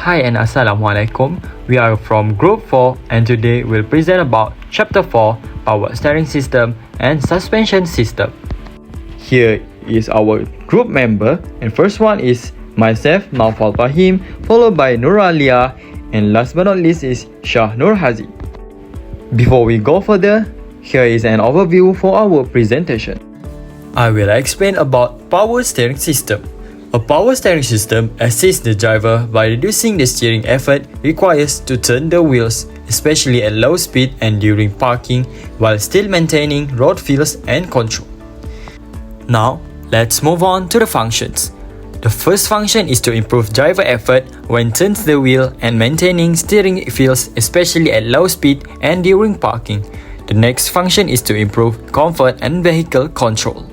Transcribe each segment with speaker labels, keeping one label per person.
Speaker 1: Hi and Assalamualaikum. We are from Group 4 and today we'll present about Chapter 4, Power Steering System and Suspension System. Here is our group member, and first one is myself, Naufal Fahim, followed by Nuralia, and last but not least is Shah Nur Hazi. Before we go further, here is an overview for our presentation. I will explain about Power Steering System. A power steering system assists the driver by reducing the steering effort required to turn the wheels, especially at low speed and during parking, while still maintaining road feels and control. Now, let's move on to the functions. The first function is to improve driver effort when turns the wheel and maintaining steering feels, especially at low speed and during parking. The next function is to improve comfort and vehicle control.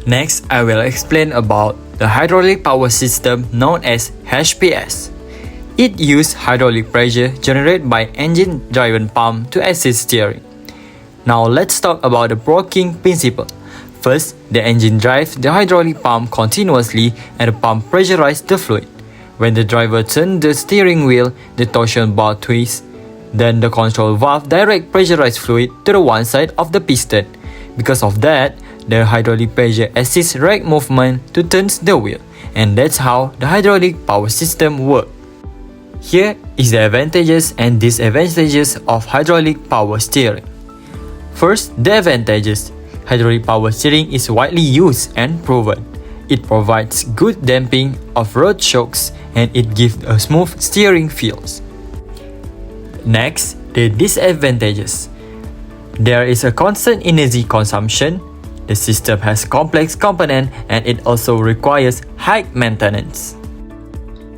Speaker 1: Next, I will explain about the hydraulic power system known as HPS. It uses hydraulic pressure generated by engine-driven pump to assist steering. Now let's talk about the working principle. First, the engine drives the hydraulic pump continuously and the pump pressurizes the fluid. When the driver turns the steering wheel, the torsion bar twists. Then the control valve directs pressurized fluid to the one side of the piston. Because of that, the hydraulic pressure assists rake movement to turn the wheel, and that's how the hydraulic power system works. Here is the advantages and disadvantages of hydraulic power steering. First, the advantages. Hydraulic power steering is widely used and proven. It provides good damping of road shocks and it gives a smooth steering feels. Next, the disadvantages. There is a constant energy consumption. The system has complex components and it also requires high maintenance.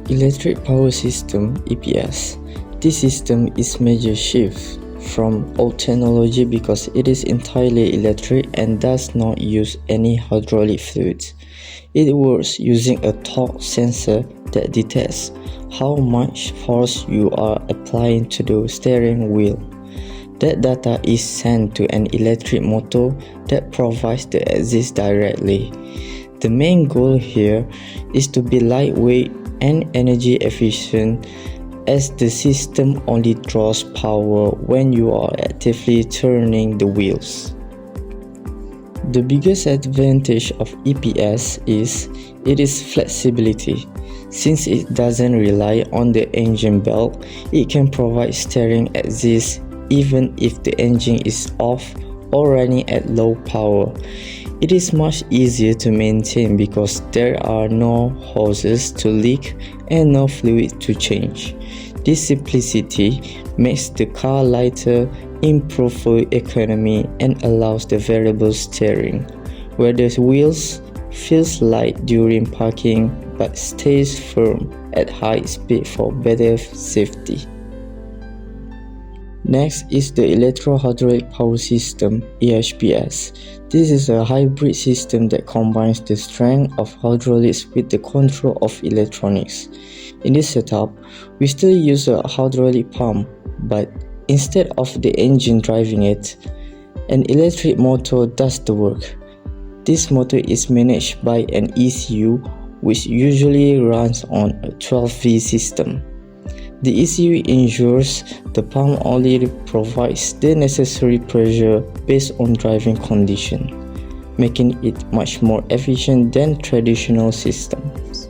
Speaker 2: Electric Power System (EPS). This system is major shift from old technology because it is entirely electric and does not use any hydraulic fluids. It works using a torque sensor that detects how much force you are applying to the steering wheel. That data is sent to an electric motor that provides the axis directly. The main goal here is to be lightweight and energy efficient, as the system only draws power when you are actively turning the wheels. The biggest advantage of EPS is its flexibility. Since it doesn't rely on the engine belt, it can provide steering axis even if the engine is off or running at low power. It is much easier to maintain because there are no hoses to leak and no fluid to change. This simplicity makes the car lighter, improves fuel economy, and allows the variable steering, where the wheels feels light during parking but stays firm at high speed for better safety. Next is the Electro-Hydraulic Power System (EHPS). This is a hybrid system that combines the strength of hydraulics with the control of electronics. In this setup, we still use a hydraulic pump, but instead of the engine driving it, an electric motor does the work. This motor is managed by an ECU, which usually runs on a 12V system. The ECU ensures the pump only provides the necessary pressure based on driving condition, making it much more efficient than traditional systems.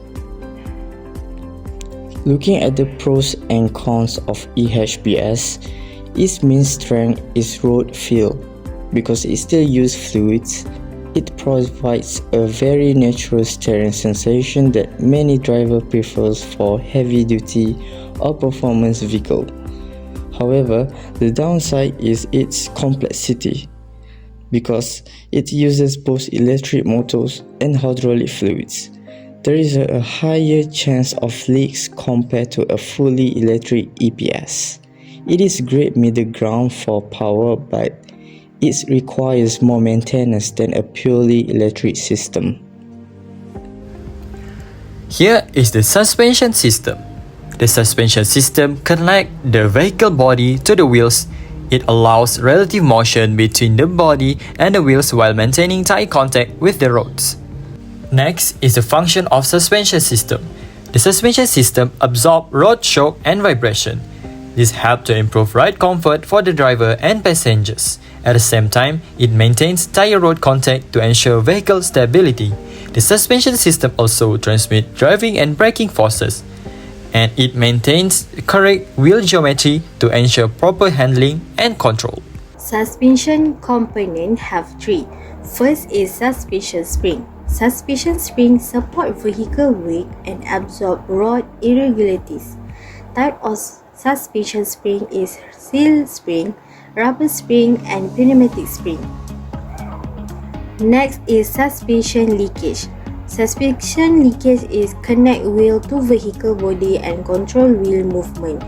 Speaker 2: Looking at the pros and cons of EHPS, its main strength is road feel. Because it still uses fluids, it provides a very natural steering sensation that many drivers prefer for heavy-duty or performance vehicle. However, the downside is its complexity, because it uses both electric motors and hydraulic fluids. There is a higher chance of leaks compared to a fully electric EPS. It is great middle ground for power, but it requires more maintenance than a purely electric system.
Speaker 1: Here is the suspension system. The suspension system connects the vehicle body to the wheels. It allows relative motion between the body and the wheels while maintaining tight contact with the roads. Next is the function of suspension system. The suspension system absorbs road shock and vibration. This helps to improve ride comfort for the driver and passengers. At the same time, it maintains tire road contact to ensure vehicle stability. The suspension system also transmits driving and braking forces, and it maintains correct wheel geometry to ensure proper handling and control.
Speaker 3: Suspension components have three. First is suspension spring. Suspension springs support vehicle weight and absorb road irregularities. Type of suspension spring is seal spring, rubber spring, and pneumatic spring. Next is suspension leakage. Suspension leakage is connect wheel to vehicle body and control wheel movement.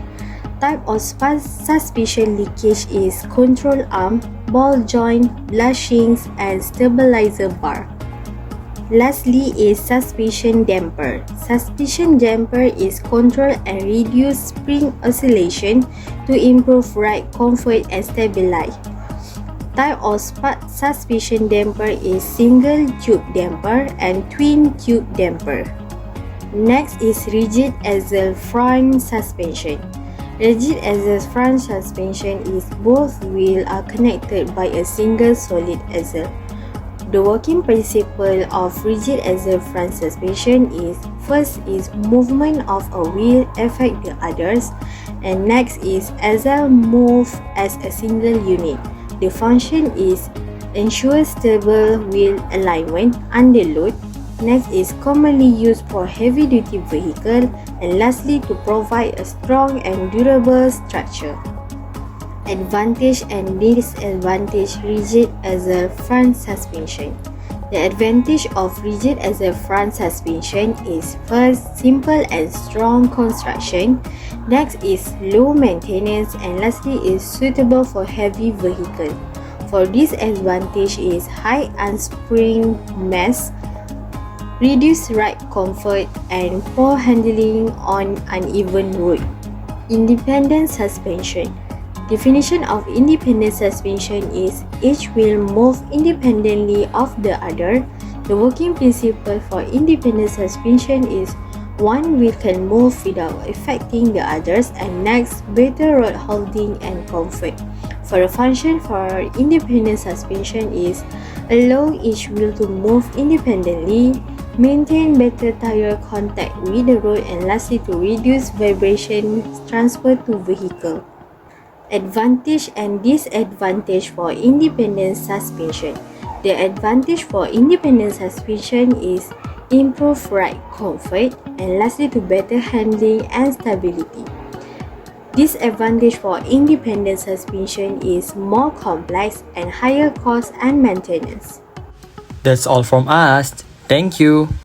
Speaker 3: Type of suspension leakage is control arm, ball joint, bushings, and stabilizer bar. Lastly is suspension damper. Suspension damper is control and reduce spring oscillation to improve ride comfort and stability. Type of suspension damper is single tube damper and twin tube damper. Next is rigid axle front suspension. Rigid axle front suspension is both wheels are connected by a single solid axle. The working principle of rigid axle front suspension is first is movement of a wheel affect the others, and next is axle move as a single unit. The function is ensure stable wheel alignment under load. Next is commonly used for heavy duty vehicle, and lastly to provide a strong and durable structure. Advantage and disadvantage rigid axle front suspension. The advantage of rigid axle front suspension is first simple and strong construction, next is low maintenance, and lastly is suitable for heavy vehicle. For disadvantage is high unspring mass, reduced ride comfort, and poor handling on uneven road. Independent suspension. Definition of independent suspension is each wheel moves independently of the other. The working principle for independent suspension is one wheel can move without affecting the others, and next, better road holding and comfort. For the function for independent suspension is allow each wheel to move independently, maintain better tire contact with the road, and lastly to reduce vibration transfer to vehicle. Advantage and disadvantage for independent suspension. The advantage for independent suspension is improved ride comfort, and lastly to better handling and stability. Disadvantage for independent suspension is more complex and higher cost and maintenance.
Speaker 1: That's all from us. Thank you.